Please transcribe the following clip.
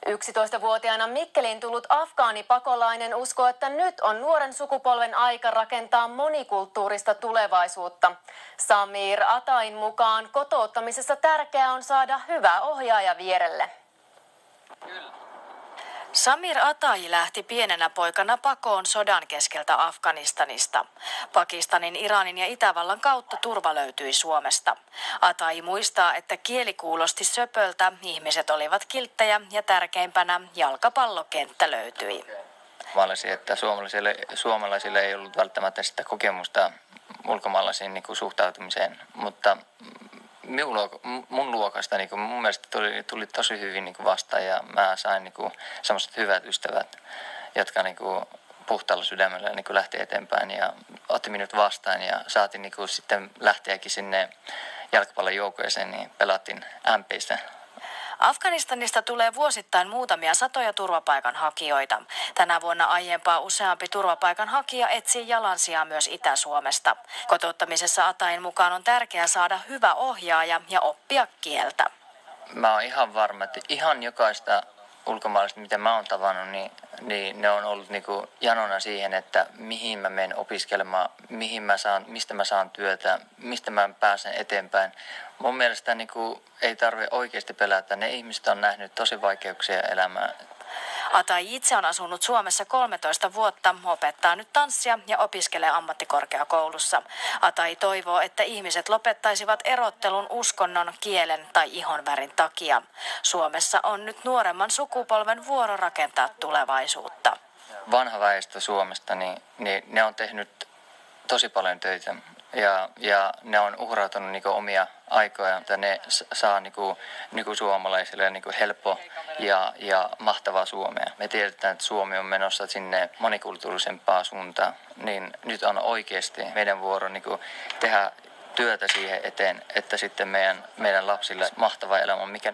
11-vuotiaana Mikkeliin tullut afgaanipakolainen uskoo, että nyt on nuoren sukupolven aika rakentaa monikulttuurista tulevaisuutta. Samir Atain mukaan kotouttamisessa tärkeää on saada hyvä ohjaaja vierelle. Samir Atai lähti pienenä poikana pakoon sodan keskeltä Afganistanista. Pakistanin, Iranin ja Itävallan kautta turva löytyi Suomesta. Atai muistaa, että kieli kuulosti söpöltä, ihmiset olivat kilttejä ja tärkeimpänä jalkapallokenttä löytyi. Mä olisin, että suomalaisille ei ollut välttämättä sitä kokemusta ulkomaalaisiin niin kuin suhtautumiseen, mutta mun luokasta mun mielestä tuli tosi hyvin vastaan ja mä sain semmoiset hyvät ystävät, jotka puhtaalla sydämellä lähti eteenpäin ja otti minut vastaan ja saatiin sitten lähteäkin sinne jalkapallon joukkueeseen, niin pelattiin MP:ssä. Afganistanista tulee vuosittain muutamia satoja turvapaikanhakijoita. Tänä vuonna aiempaa useampi turvapaikanhakija etsii jalansijaa myös Itä-Suomesta. Kotouttamisessa Atain mukaan on tärkeää saada hyvä ohjaaja ja oppia kieltä. Mä oon ihan varma, että ihan jokaista ulkomaalaista, mitä mä oon tavannut, niin ne on ollut janona siihen, että mihin mä menen opiskelemaan, mistä mä saan työtä, mistä mä pääsen eteenpäin. Mun mielestä ei tarvitse oikeasti pelätä. Ne ihmiset on nähnyt tosi vaikeuksia elämään. Atai itse on asunut Suomessa 13 vuotta, opettaa nyt tanssia ja opiskelee ammattikorkeakoulussa. Atai toivoo, että ihmiset lopettaisivat erottelun uskonnon, kielen tai ihonvärin takia. Suomessa on nyt nuoremman sukupolven vuoro rakentaa tulevaisuutta. Vanha väestö Suomesta, niin ne on tehnyt tosi paljon töitä. Ja ne on uhrautunut omia aikoja, että ne saa suomalaisille helppo ja mahtavaa Suomea. Me tiedetään, että Suomi on menossa sinne monikulttuurisempaa suuntaan, niin nyt on oikeasti meidän vuoro tehdä työtä siihen eteen, että sitten meidän lapsille mahtava elämä, mikä